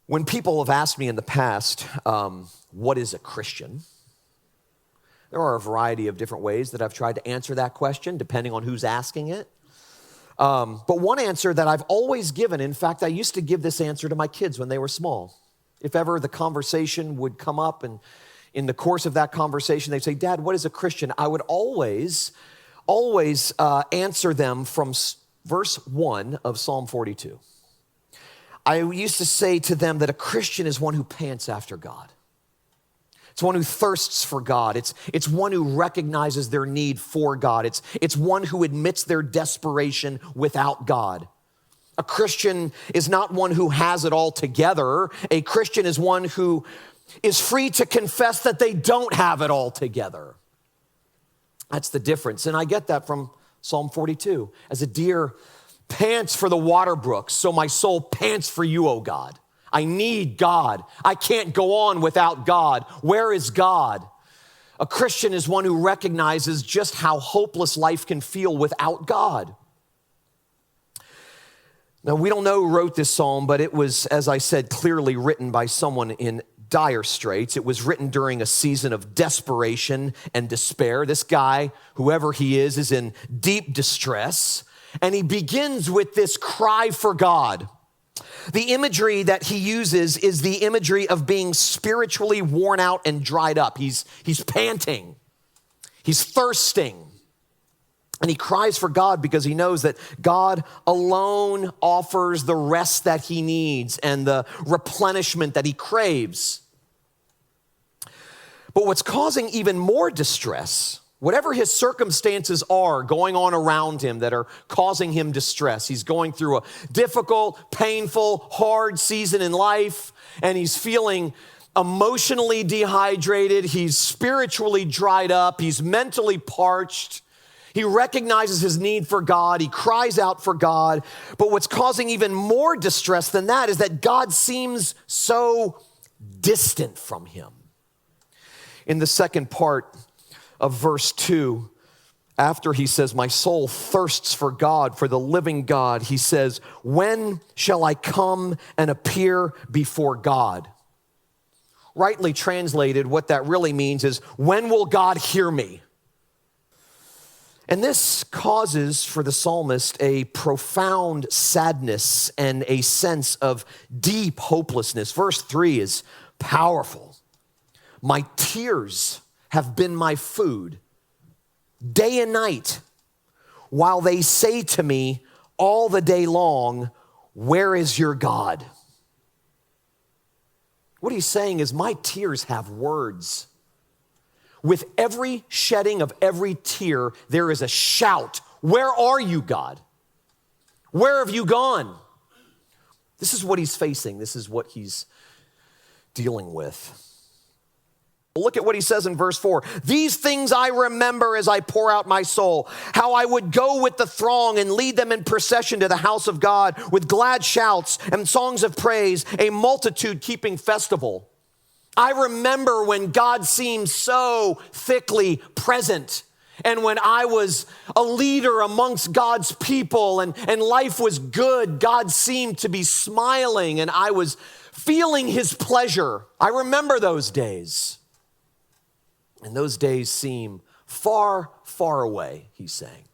When people have asked me in the past, what is a Christian? There are a variety of different ways that I've tried to answer that question, depending on who's asking it. But one answer that I've always given, in fact, I used to give this answer to my kids when they were small. If ever the conversation would come up, and in the course of that conversation, they'd say, Dad, what is a Christian? I would always answer them from verse 1 of Psalm 42. I used to say to them that a Christian is one who pants after God. It's one who thirsts for God. It's one who recognizes their need for God. It's one who admits their desperation without God. A Christian is not one who has it all together. A Christian is one who is free to confess that they don't have it all together. That's the difference. And I get that from Psalm 42. As a deer pants for the water brooks, so my soul pants for you, O God. I need God. I can't go on without God. Where is God? A Christian is one who recognizes just how hopeless life can feel without God. Now, we don't know who wrote this psalm, but it was, as I said, clearly written by someone in dire straits. It was written during a season of desperation and despair. This guy, whoever he is in deep distress. And he begins with this cry for God. The imagery that he uses is the imagery of being spiritually worn out and dried up. He's panting. He's thirsting. And he cries for God because he knows that God alone offers the rest that he needs and the replenishment that he craves. But what's causing even more distress, whatever his circumstances are going on around him that are causing him distress, he's going through a difficult, painful, hard season in life, and he's feeling emotionally dehydrated, he's spiritually dried up, he's mentally parched. He recognizes his need for God. He cries out for God. But what's causing even more distress than that is that God seems so distant from him. In the second part of verse 2, after he says, my soul thirsts for God, for the living God, he says, when shall I come and appear before God? Rightly translated, what that really means is, when will God hear me? And this causes for the psalmist a profound sadness and a sense of deep hopelessness. Verse 3 is powerful. My tears have been my food day and night, while they say to me all the day long, where is your God? What he's saying is, my tears have words. With every shedding of every tear, there is a shout. Where are you, God? Where have you gone? This is what he's facing. This is what he's dealing with. Look at what he says in verse 4. These things I remember as I pour out my soul, how I would go with the throng and lead them in procession to the house of God with glad shouts and songs of praise, a multitude keeping festival. I remember when God seemed so thickly present, and when I was a leader amongst God's people and life was good, God seemed to be smiling and I was feeling his pleasure. I remember those days. And those days seem far, far away, he's saying.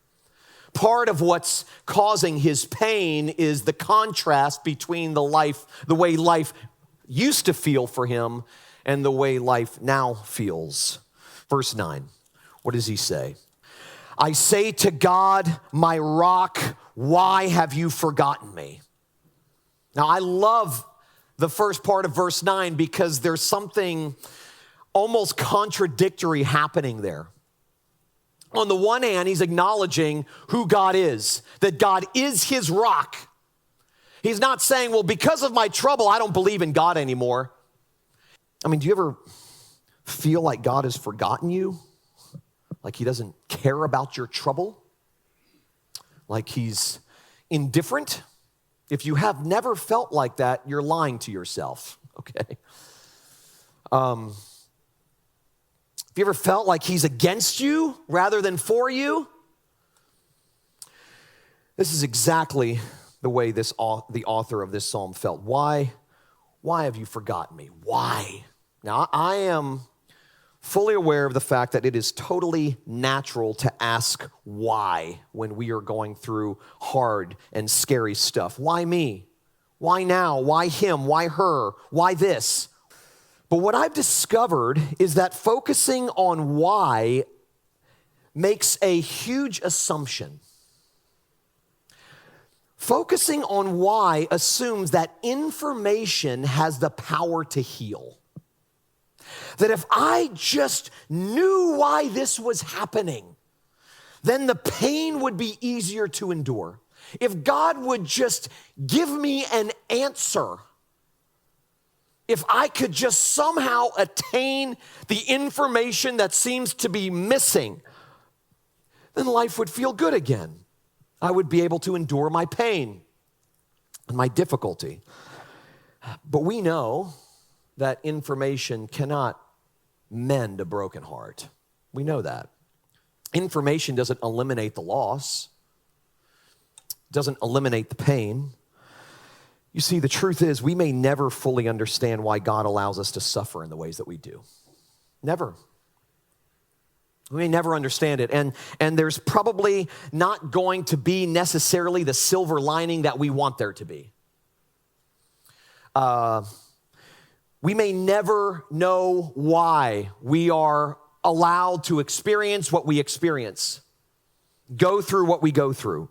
Part of what's causing his pain is the contrast between the way life used to feel for him and the way life now feels. Verse 9, what does he say? I say to God, my rock, why have you forgotten me? Now, I love the first part of verse 9 because there's something almost contradictory happening there. On the one hand, he's acknowledging who God is, that God is his rock. He's not saying, well, because of my trouble, I don't believe in God anymore. I mean, do you ever feel like God has forgotten you? Like he doesn't care about your trouble? Like he's indifferent? If you have never felt like that, you're lying to yourself, okay? Have you ever felt like he's against you rather than for you? This is exactly the way the author of this psalm felt. Why Why have you forgotten me? Why? Now, I am fully aware of the fact that it is totally natural to ask why when we are going through hard and scary stuff. Why me? Why now? Why him? Why her? Why this? But what I've discovered is that focusing on why makes a huge assumption. Focusing on why assumes that information has the power to heal. That if I just knew why this was happening, then the pain would be easier to endure. If God would just give me an answer, if I could just somehow attain the information that seems to be missing, then life would feel good again. I would be able to endure my pain and my difficulty. But we know that information cannot mend a broken heart. We know that. Information doesn't eliminate the loss, doesn't eliminate the pain. You see, the truth is we may never fully understand why God allows us to suffer in the ways that we do. Never. We may never understand it. And there's probably not going to be necessarily the silver lining that we want there to be. We may never know why we are allowed to experience what we experience, go through what we go through.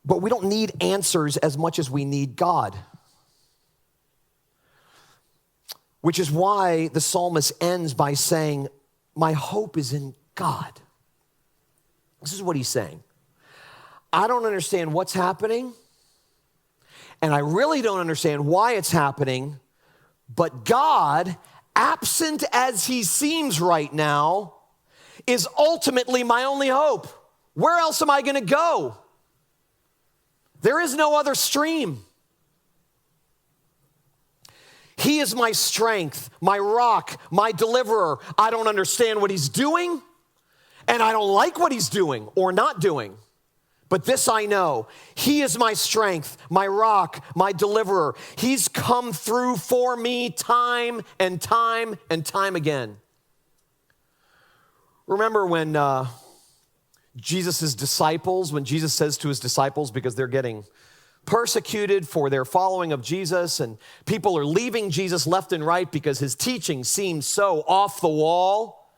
But we don't need answers as much as we need God. Which is why the psalmist ends by saying, my hope is in God. This is what he's saying. I don't understand what's happening, and I really don't understand why it's happening, but God, absent as he seems right now, is ultimately my only hope. Where else am I going to go? There is no other stream. He is my strength, my rock, my deliverer. I don't understand what he's doing, and I don't like what he's doing or not doing. But this I know, he is my strength, my rock, my deliverer. He's come through for me time and time and time again. Remember when Jesus' disciples, when Jesus says to his disciples, because they're getting persecuted for their following of Jesus, and people are leaving Jesus left and right because his teaching seemed so off the wall.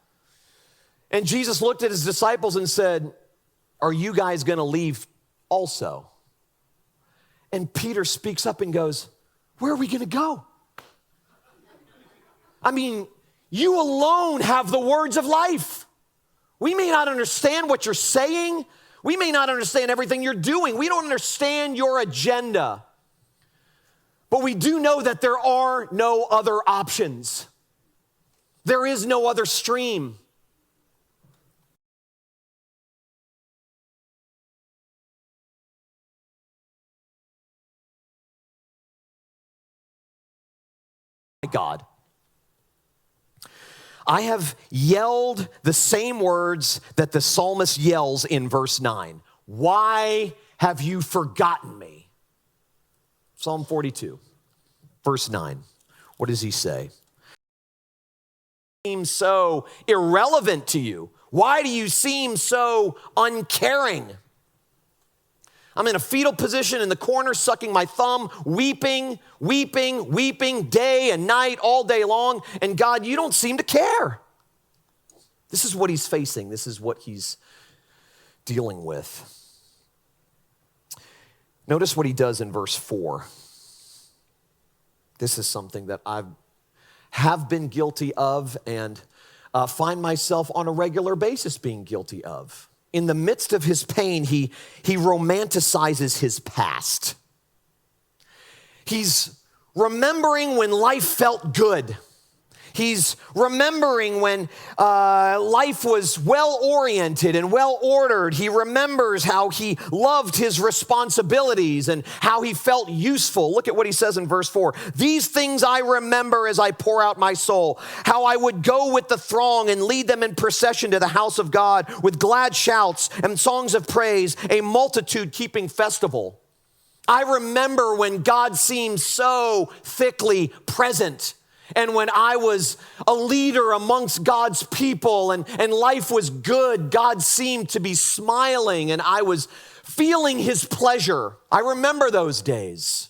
And Jesus looked at his disciples and said, are you guys going to leave also? And Peter speaks up and goes, where are we going to go? I mean, you alone have the words of life. We may not understand what you're saying. We may not understand everything you're doing. We don't understand your agenda. But we do know that there are no other options. There is no other stream. God. I have yelled the same words that the psalmist yells in verse 9. Why have you forgotten me? Psalm 42, verse 9. What does he say? Seem so irrelevant to you? Why do you seem so uncaring? I'm in a fetal position in the corner, sucking my thumb, weeping day and night, all day long. And God, you don't seem to care. This is what he's facing. This is what he's dealing with. Notice what he does in verse 4. This is something that I have been guilty of and find myself on a regular basis being guilty of. In the midst of his pain, he romanticizes his past. He's remembering when life felt good. He's remembering when life was well-oriented and well-ordered. He remembers how he loved his responsibilities and how he felt useful. Look at what he says in verse 4. These things I remember as I pour out my soul, how I would go with the throng and lead them in procession to the house of God with glad shouts and songs of praise, a multitude keeping festival. I remember when God seemed so thickly present, and when I was a leader amongst God's people and life was good, God seemed to be smiling and I was feeling his pleasure. I remember those days.